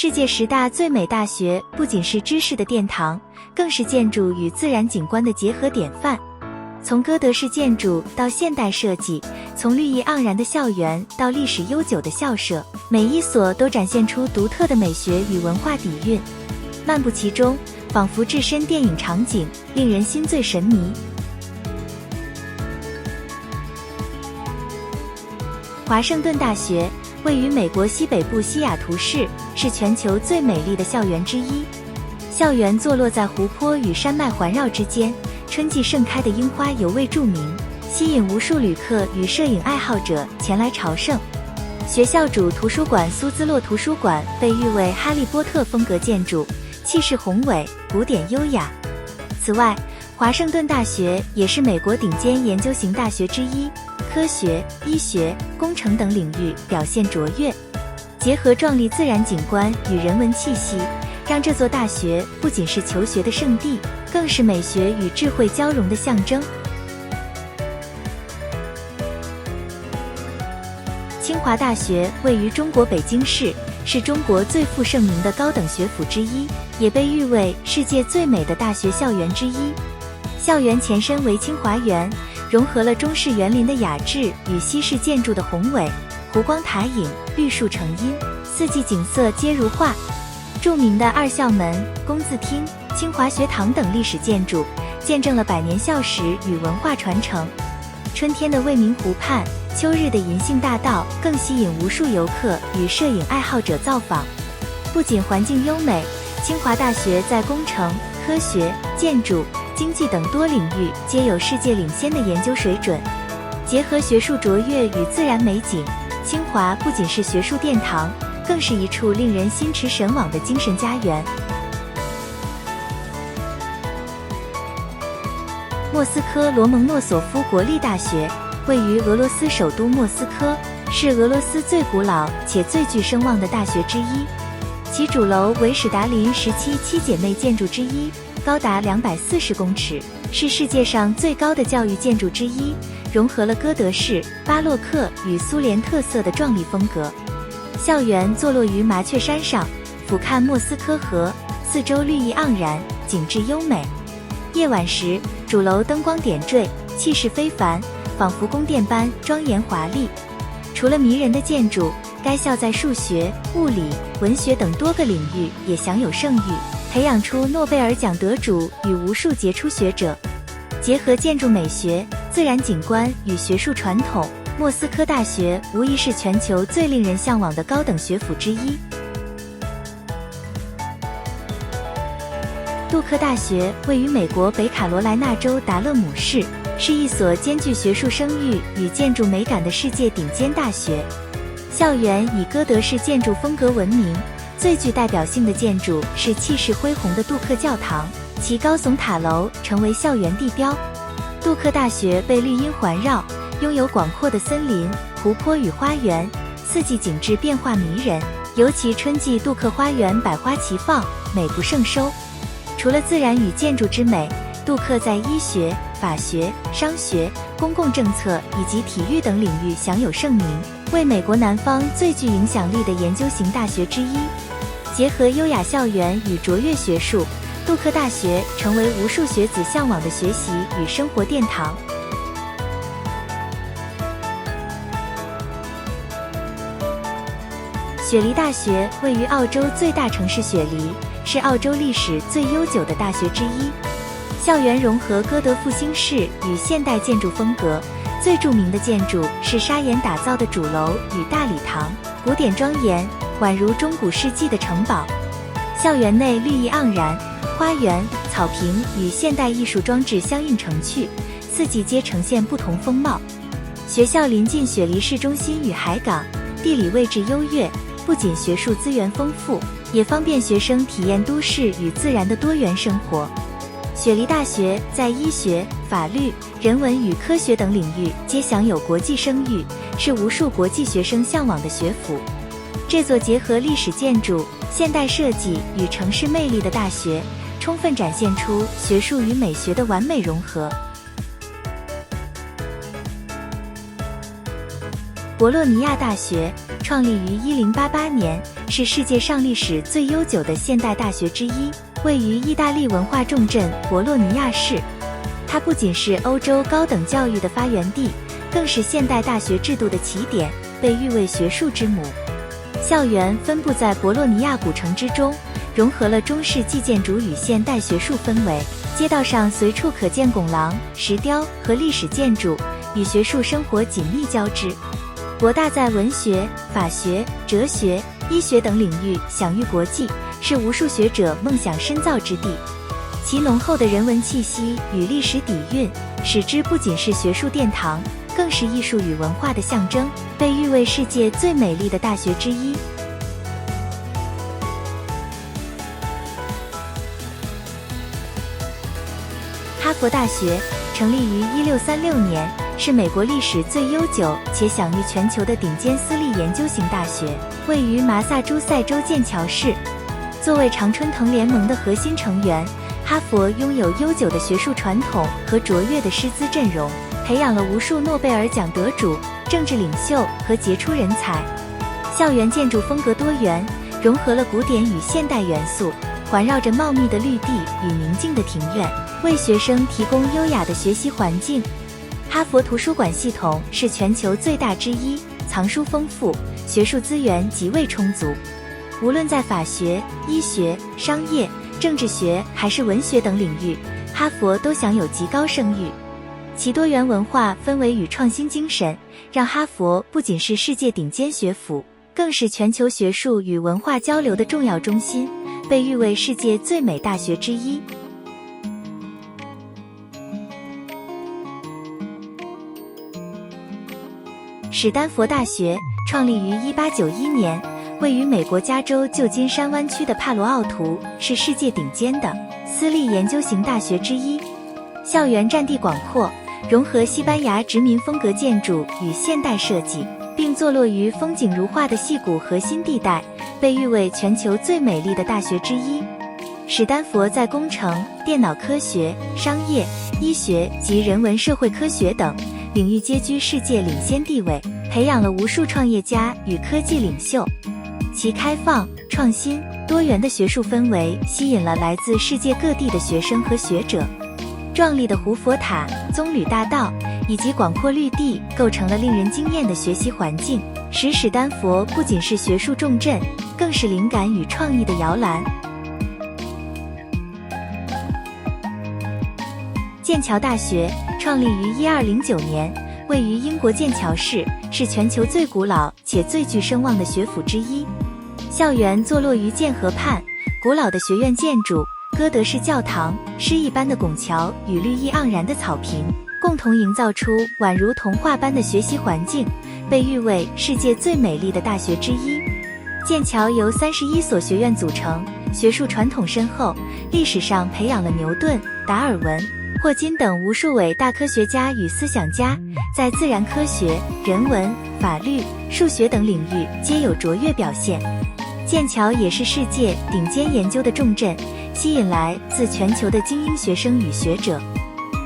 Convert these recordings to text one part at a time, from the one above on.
世界10大最美大学不仅是知识的殿堂，更是建筑与自然景观的结合典范。从哥德式建筑到现代设计，从绿意盎然的校园到历史悠久的校舍，每一所都展现出独特的美学与文化底蕴。漫步其中，仿佛置身电影场景，令人心醉神迷。华盛顿大学位于美国西北部西雅图市，是全球最美丽的校园之一。校园坐落在湖泊与山脉环绕之间，春季盛开的樱花尤为著名，吸引无数旅客与摄影爱好者前来朝圣。学校主图书馆苏兹洛图书馆被誉为哈利波特风格建筑，气势宏伟，古典优雅。此外，华盛顿大学也是美国顶尖研究型大学之一，科学、医学、工程等领域表现卓越，结合壮丽自然景观与人文气息，让这座大学不仅是求学的圣地，更是美学与智慧交融的象征。清华大学位于中国北京市，是中国最负盛名的高等学府之一，也被誉为世界最美的大学校园之一。校园前身为清华园，融合了中式园林的雅致与西式建筑的宏伟，湖光塔影，绿树成荫，四季景色皆如画。著名的二校门、工字厅、清华学堂等历史建筑，见证了百年校史与文化传承。春天的未名湖畔，秋日的银杏大道更吸引无数游客与摄影爱好者造访。不仅环境优美，清华大学在工程、科学、建筑、经济等多领域皆有世界领先的研究水准。结合学术卓越与自然美景，清华不仅是学术殿堂，更是一处令人心驰神往的精神家园。莫斯科罗蒙诺索夫国立大学位于俄罗斯首都莫斯科，是俄罗斯最古老且最具声望的大学之一。其主楼为史达林时期七姐妹建筑之一，高达240公尺，是世界上最高的教育建筑之一，融合了哥德式、巴洛克与苏联特色的壮丽风格。校园坐落于麻雀山上，俯瞰莫斯科河，四周绿意盎然，景致优美。夜晚时，主楼灯光点缀，气势非凡，仿佛宫殿般庄严华丽。除了迷人的建筑，该校在数学、物理、文学等多个领域也享有盛誉，培养出诺贝尔奖得主与无数杰出学者。结合建筑美学、自然景观与学术传统，莫斯科大学无疑是全球最令人向往的高等学府之一。杜克大学位于美国北卡罗来纳州达勒姆市，是一所兼具学术声誉与建筑美感的世界顶尖大学。校园以哥德式建筑风格闻名，最具代表性的建筑是气势恢宏的杜克教堂，其高耸塔楼成为校园地标。杜克大学被绿荫环绕，拥有广阔的森林、湖泊与花园，四季景致变化迷人，尤其春季杜克花园百花齐放，美不胜收。除了自然与建筑之美，杜克在医学、法学、商学、公共政策以及体育等领域享有盛名，为美国南方最具影响力的研究型大学之一。结合优雅校园与卓越学术，杜克大学成为无数学子向往的学习与生活殿堂。雪梨大学位于澳洲最大城市雪梨，是澳洲历史最悠久的大学之一。校园融合哥德复兴式与现代建筑风格，最著名的建筑是砂岩打造的主楼与大礼堂，古典庄严，宛如中古世纪的城堡。校园内绿意盎然，花园、草坪与现代艺术装置相映成趣，四季皆呈现不同风貌。学校临近雪梨市中心与海港，地理位置优越，不仅学术资源丰富，也方便学生体验都市与自然的多元生活。雪梨大学在医学、法律、人文与科学等领域皆享有国际声誉，是无数国际学生向往的学府。这座结合历史建筑、现代设计与城市魅力的大学，充分展现出学术与美学的完美融合。博洛尼亚大学创立于1088年，是世界上历史最悠久的现代大学之一，位于意大利文化重镇博洛尼亚市。它不仅是欧洲高等教育的发源地，更是现代大学制度的起点，被誉为学术之母。校园分布在博洛尼亚古城之中，融合了中世纪建筑与现代学术氛围。街道上随处可见拱廊、石雕和历史建筑，与学术生活紧密交织。博大在文学、法学、哲学、医学等领域享誉国际，是无数学者梦想深造之地。其浓厚的人文气息与历史底蕴，使之不仅是学术殿堂，更是艺术与文化的象征，被誉为世界最美丽的大学之一。哈佛大学成立于1636年，是美国历史最悠久且享誉全球的顶尖私立研究型大学，位于麻萨诸塞州剑桥市。作为常春藤联盟的核心成员，哈佛拥有悠久的学术传统和卓越的师资阵容，培养了无数诺贝尔奖得主、政治领袖和杰出人才。校园建筑风格多元，融合了古典与现代元素，环绕着茂密的绿地与宁静的庭院，为学生提供优雅的学习环境。哈佛图书馆系统是全球最大之一，藏书丰富，学术资源极为充足。无论在法学、医学、商业、政治学还是文学等领域，哈佛都享有极高声誉。其多元文化氛围与创新精神，让哈佛不仅是世界顶尖学府，更是全球学术与文化交流的重要中心，被誉为世界最美大学之一。史丹佛大学创立于1891年，位于美国加州旧金山湾区的帕罗奥图，是世界顶尖的私立研究型大学之一。校园占地广阔，融合西班牙殖民风格建筑与现代设计，并坐落于风景如画的矽谷核心地带，被誉为全球最美丽的大学之一。史丹佛在工程、电脑科学、商业、医学及人文社会科学等领域皆居世界领先地位，培养了无数创业家与科技领袖。其开放、创新、多元的学术氛围吸引了来自世界各地的学生和学者。壮丽的胡佛塔、棕榈大道以及广阔绿地构成了令人惊艳的学习环境，使史丹佛不仅是学术重镇，更是灵感与创意的摇篮。剑桥大学创立于1209年，位于英国剑桥市，是全球最古老且最具声望的学府之一。校园坐落于剑河畔，古老的学院建筑、哥德式教堂、诗意般的拱桥与绿意盎然的草坪，共同营造出宛如童话般的学习环境，被誉为世界最美丽的大学之一。剑桥由31所学院组成，学术传统深厚，历史上培养了牛顿、达尔文、霍金等无数伟大科学家与思想家，在自然科学、人文、法律、数学等领域皆有卓越表现。剑桥也是世界顶尖研究的重镇，吸引来自全球的精英学生与学者。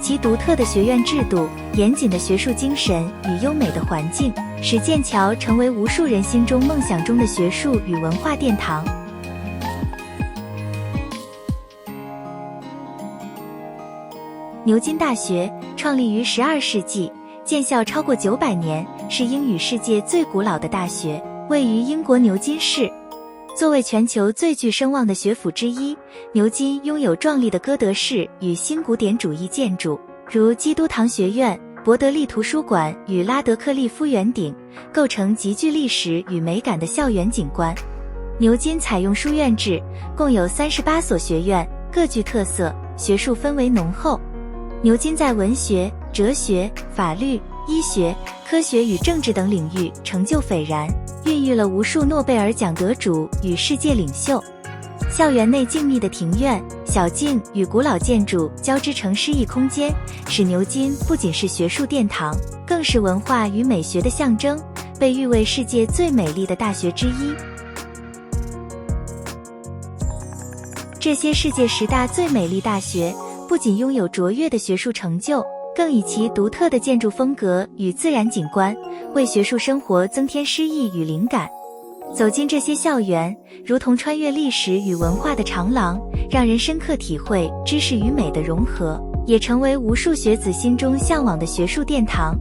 其独特的学院制度、严谨的学术精神与优美的环境，使剑桥成为无数人心中梦想中的学术与文化殿堂。牛津大学创立于12世纪，建校超过900年，是英语世界最古老的大学，位于英国牛津市。作为全球最具声望的学府之一，牛津拥有壮丽的哥德式与新古典主义建筑，如基督堂学院、伯德利图书馆与拉德克利夫圆顶，构成极具历史与美感的校园景观。牛津采用书院制，共有38所学院，各具特色，学术氛围浓厚。牛津在文学、哲学、法律、医学、科学与政治等领域成就斐然，孕育了无数诺贝尔奖得主与世界领袖。校园内静谧的庭院、小径与古老建筑交织成诗意空间，使牛津不仅是学术殿堂，更是文化与美学的象征，被誉为世界最美丽的大学之一。这些世界10大最美丽大学不仅拥有卓越的学术成就，更以其独特的建筑风格与自然景观，为学术生活增添诗意与灵感。走进这些校园，如同穿越历史与文化的长廊，让人深刻体会知识与美的融合，也成为无数学子心中向往的学术殿堂。